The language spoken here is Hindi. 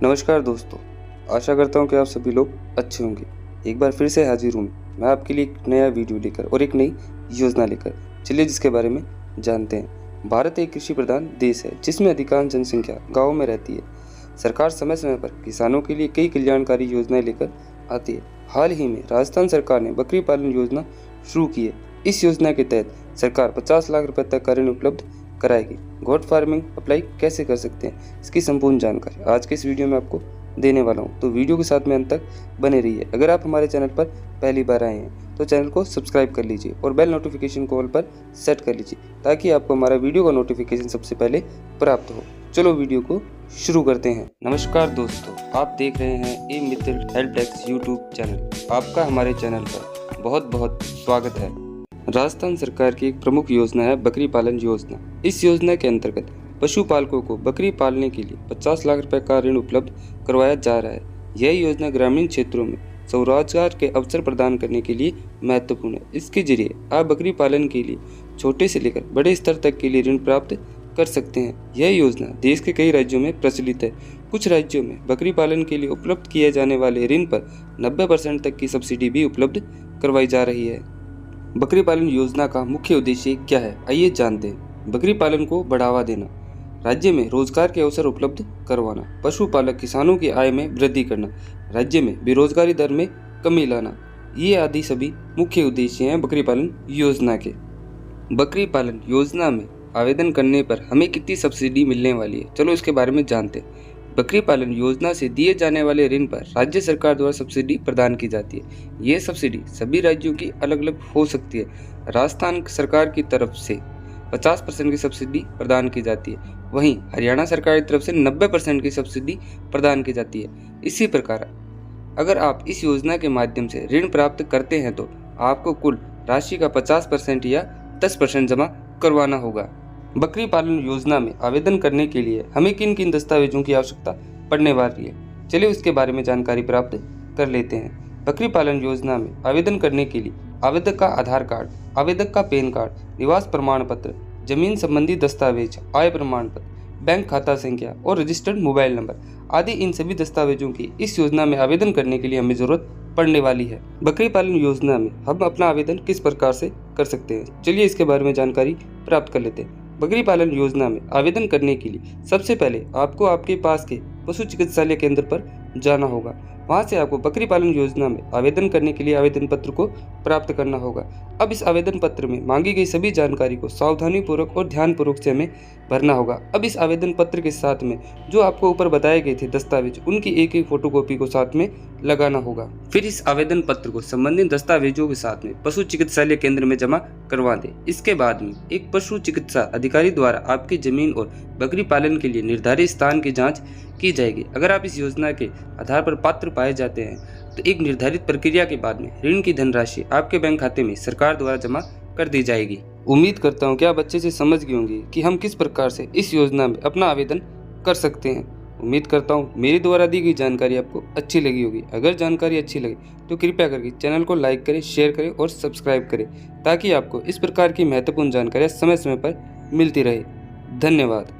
नमस्कार दोस्तों, आशा करता हूँ कि आप सभी लोग अच्छे होंगे। एक बार फिर से हाजिर हूँ मैं आपके लिए एक नया वीडियो लेकर और एक नई योजना लेकर। चलिए जिसके बारे में जानते हैं। भारत एक कृषि प्रधान देश है जिसमें अधिकांश जनसंख्या गाँव में रहती है। सरकार समय समय पर किसानों के लिए कई कल्याणकारी योजनाएं लेकर आती है। हाल ही में राजस्थान सरकार ने बकरी पालन योजना शुरू की है। इस योजना के तहत सरकार 50 लाख रुपए तक का ऋण उपलब्ध कराएगी। गोट फार्मिंग अप्लाई कैसे कर सकते हैं, इसकी संपूर्ण जानकारी आज के इस वीडियो में आपको देने वाला हूं, तो वीडियो के साथ में अंत तक बने रहिए। अगर आप हमारे चैनल पर पहली बार आए हैं तो चैनल को सब्सक्राइब कर लीजिए और बेल नोटिफिकेशन को ऑल पर सेट कर लीजिए ताकि आपको हमारा वीडियो का नोटिफिकेशन सबसे पहले प्राप्त हो। चलो वीडियो को शुरू करते हैं। नमस्कार दोस्तों, आप देख रहे हैं ए मित्र हेल्प डेस्क यूट्यूब चैनल। आपका हमारे चैनल पर बहुत बहुत स्वागत है। राजस्थान सरकार की एक प्रमुख योजना है बकरी पालन योजना। इस योजना के अंतर्गत पशुपालकों को बकरी पालने के लिए 50 लाख रुपए का ऋण उपलब्ध करवाया जा रहा है। यह योजना ग्रामीण क्षेत्रों में स्वरोजगार के अवसर प्रदान करने के लिए महत्वपूर्ण है। इसके जरिए आप बकरी पालन के लिए छोटे से लेकर बड़े स्तर तक के लिए ऋण प्राप्त कर सकते हैं। यह योजना देश के कई राज्यों में प्रचलित है। कुछ राज्यों में बकरी पालन के लिए उपलब्ध किए जाने वाले ऋण पर 90% तक की सब्सिडी भी उपलब्ध करवाई जा रही है। बकरी पालन योजना का मुख्य उद्देश्य क्या है, आइए जानते हैं। बकरी पालन को बढ़ावा देना, राज्य में रोजगार के अवसर उपलब्ध करवाना, पशुपालक किसानों की आय में वृद्धि करना, राज्य में बेरोजगारी दर में कमी लाना, ये आदि सभी मुख्य उद्देश्य हैं बकरी पालन योजना के। बकरी पालन योजना में आवेदन करने पर हमें कितनी सब्सिडी मिलने वाली है, चलो इसके बारे में जानते हैं। बकरी पालन योजना से दिए जाने वाले ऋण पर राज्य सरकार द्वारा सब्सिडी प्रदान की जाती है। ये सब्सिडी सभी राज्यों की अलग अलग हो सकती है। राजस्थान सरकार की तरफ से 50% की सब्सिडी प्रदान की जाती है, वहीं हरियाणा सरकार की तरफ से 90% की सब्सिडी प्रदान की जाती है। इसी प्रकार अगर आप इस योजना के माध्यम से ऋण प्राप्त करते हैं तो आपको कुल राशि का 50% या 10% जमा करवाना होगा। बकरी पालन योजना में आवेदन करने के लिए हमें किन किन दस्तावेजों की आवश्यकता पड़ने वाली है, चलिए उसके बारे में जानकारी प्राप्त कर लेते हैं। बकरी पालन योजना में आवेदन करने के लिए आवेदक का आधार कार्ड, आवेदक का पैन कार्ड, निवास प्रमाण पत्र, जमीन संबंधी दस्तावेज, आय प्रमाण पत्र, बैंक खाता संख्या और रजिस्टर्ड मोबाइल नंबर आदि इन सभी दस्तावेजों की इस योजना में आवेदन करने के लिए हमें जरूरत पड़ने वाली है। बकरी पालन योजना में हम अपना आवेदन किस प्रकार से कर सकते हैं, चलिए इसके बारे में जानकारी प्राप्त कर लेते हैं। बकरी पालन योजना में आवेदन करने के लिए सबसे पहले आपको आपके पास के पशु चिकित्सालय केंद्र पर जाना होगा। वहां से आपको बकरी पालन योजना में आवेदन करने के लिए आवेदन पत्र को प्राप्त करना होगा। अब इस आवेदन पत्र में मांगी गई सभी जानकारी को सावधानी पूर्वक और ध्यान पूर्वक से हमें भरना होगा। अब इस आवेदन पत्र के साथ में जो आपको ऊपर बताए गए थे दस्तावेज, उनकी एक एक फोटोकॉपी को साथ में लगाना होगा। फिर इस आवेदन पत्र को संबंधित दस्तावेजों के साथ में पशु चिकित्सालय केंद्र में जमा करवा दें। इसके बाद में एक पशु चिकित्सा अधिकारी द्वारा आपकी जमीन और बकरी पालन के लिए निर्धारित स्थान की जाँच की जाएगी। अगर आप इस योजना के आधार पर पात्र पाए जाते हैं तो एक निर्धारित प्रक्रिया के बाद में ऋण की धनराशि आपके बैंक खाते में सरकार द्वारा जमा कर दी जाएगी। उम्मीद करता हूं कि आप अच्छे से समझ गए होंगे कि हम किस प्रकार से इस योजना में अपना आवेदन कर सकते हैं। उम्मीद करता हूं मेरे द्वारा दी गई जानकारी आपको अच्छी लगी होगी। अगर जानकारी अच्छी लगी तो कृपया करके चैनल को लाइक करें, शेयर करें और सब्सक्राइब करें ताकि आपको इस प्रकार की महत्वपूर्ण जानकारियाँ समय समय पर मिलती रहे। धन्यवाद।